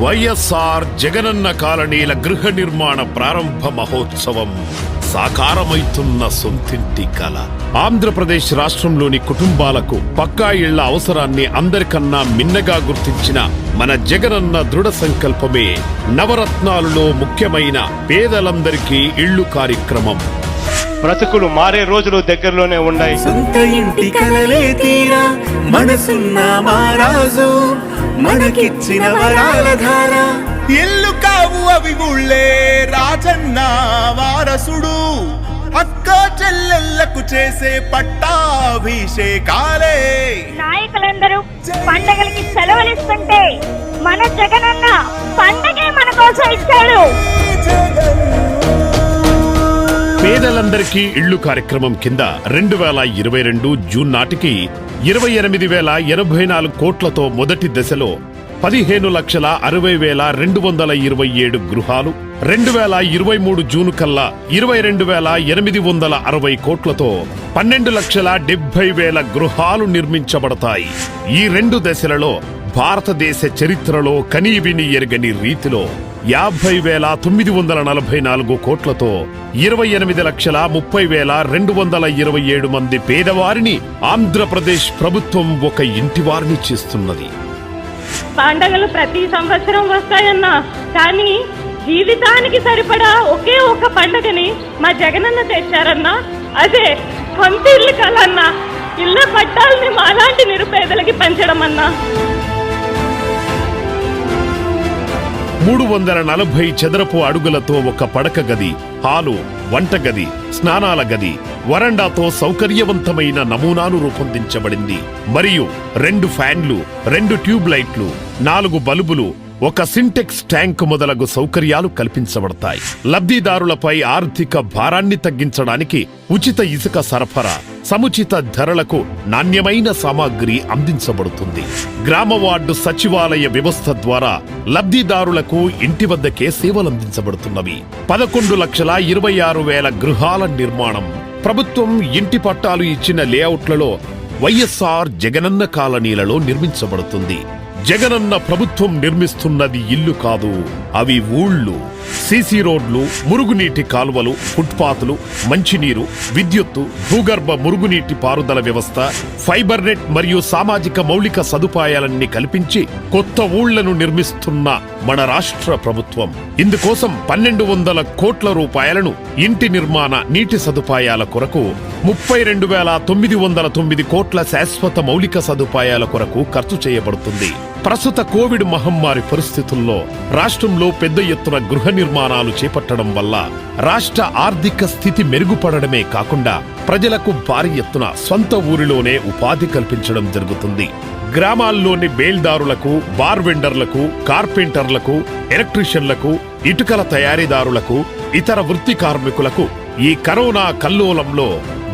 వైఎస్ఆర్ జగనన్న కాలనీల గృహ నిర్మాణ ప్రారంభ మహోత్సవం సాకారమైతున్న సొంతింటి కల. ఆంధ్రప్రదేశ్ రాష్ట్రంలోని కుటుంబాలకు పక్కా ఇళ్ల అవసరాన్ని అందరికన్నా మిన్నగా గుర్తించిన మన జగనన్న దృఢ సంకల్పమే నవరత్నాలలో ముఖ్యమైన పేదలందరికీ ఇళ్లు కార్యక్రమం. బ్రతుకులు మారే రోజులు దగ్గరలోనే ఉన్నాయి. సొంత ఇంటి కలలే తీరా మనసున్న మారాజు మనకిచ్చిన వరాల ధార. ఇల్లు కావు అవి ఊళ్ళే రాజన్న వారసుడు అక్క చెల్లెళ్లకు చేసే పట్టాభిషేకాలే. నాయకులందరూ పండగలకి సెలవులిస్తుంటే మన జగనన్న పండగే మన కోసం ఇచ్చాడు. పేదలందరికీ ఇళ్లు కార్యక్రమం కింద 2022 జూన్ నాటికి 28,084 కోట్లతో మొదటి దశలో 15,60,227 గృహాలు, 2023 జూన్ కల్లా 22,860 కోట్లతో 12,70,000 గృహాలు నిర్మించబడతాయి. ఈ 2 దశలలో భారతదేశ చరిత్రలో కనీవిని ఎరగని రీతిలో 50,944 కోట్లతో 28,30,227 మంది పేదవారిని ఆంధ్రప్రదేశ్ ప్రభుత్వం ఒక ఇంటివారిని చేస్తున్నది. పండగలు ప్రతి సంవత్సరం వస్తాయన్నా, కానీ జీవితానికి సరిపడా ఒకే ఒక పండగని మా జగనన్న తెచ్చారన్నా. అదే సొంత ఇల్లు కలన్నా, ఇళ్ల పట్టాలని మాలాంటి నిరుపేదలకి పంచడం అన్నా. 340 చదరపు అడుగులతో ఒక పడక గది, హాలు, వంటగది, స్నానాల గది, వరండాతో సౌకర్యవంతమైన నమూనాను రూపొందించబడింది. మరియు 2 ఫ్యాన్లు, 2 ట్యూబ్ లైట్లు, 4 బల్బులు, ఒక సింటెక్స్ ట్యాంక్ మొదలగు సౌకర్యాలు కల్పించబడతాయి. లబ్ధిదారులపై ఆర్థిక భారాన్ని తగ్గించడానికి ఉచిత ఇసుక సరఫరా, సముచిత ధరలకు నాణ్యమైన సామాగ్రి అందించబడుతుంది. గ్రామ వార్డు సచివాలయ వ్యవస్థ ద్వారా లబ్ధిదారులకు ఇంటి వద్దకే సేవలందించబడుతున్నవి. 11,26,000 గృహాల నిర్మాణం. ప్రభుత్వం ఇంటి పట్టాలు ఇచ్చిన లేఅవుట్లలో వైఎస్ఆర్ జగనన్న కాలనీలలో నిర్మించబడుతుంది. జగనన్న ప్రభుత్వం నిర్మిస్తున్నది ఇల్లు కాదు, అవి ఊళ్ళు. సీసీ రోడ్లు, మురుగునీటి కాలువలు, ఫుట్పాత్లు, మంచినీరు, విద్యుత్తు, భూగర్భ మురుగునీటి పారుదల వ్యవస్థ, ఫైబర్ నెట్ మరియు సామాజిక మౌలిక సదుపాయాలన్నీ కల్పించి కొత్త ఊళ్లను నిర్మిస్తున్న మన రాష్ట్ర ప్రభుత్వం. ఇందుకోసం 1,200 కోట్ల రూపాయలను ఇంటి నిర్మాణ, నీటి సదుపాయాల కొరకు, 32,909 కోట్ల శాశ్వత మౌలిక సదుపాయాల కొరకు ఖర్చు చేయబడుతుంది. ప్రస్తుత కోవిడ్ మహమ్మారి పరిస్థితుల్లో రాష్ట్రంలో పెద్ద ఎత్తున గృహ నిర్మాణాలు చేపట్టడం వల్ల రాష్ట్ర ఆర్థిక స్థితి మెరుగుపడడమే కాకుండా ప్రజలకు భారీ ఎత్తున సొంత ఊరిలోనే ఉపాధి కల్పించడం జరుగుతుంది. గ్రామాల్లోని బేల్దారులకు, బార్ వెండర్లకు, కార్పెంటర్లకు, ఎలక్ట్రీషియన్లకు, ఇటుకల తయారీదారులకు, ఇతర వృత్తి కార్మికులకు ఈ కరోనా కల్లోలంలో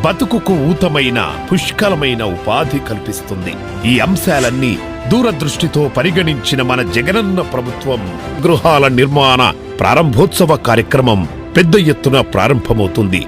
బతుకుకు ఊతమైన పుష్కలమైన ఉపాధి కల్పిస్తుంది. ఈ అంశాలన్నీ దూరదృష్టితో పరిగణించిన మన జగనన్న ప్రభుత్వం గృహాల నిర్మాణ ప్రారంభోత్సవ కార్యక్రమం పెద్ద ఎత్తున ప్రారంభమవుతుంది.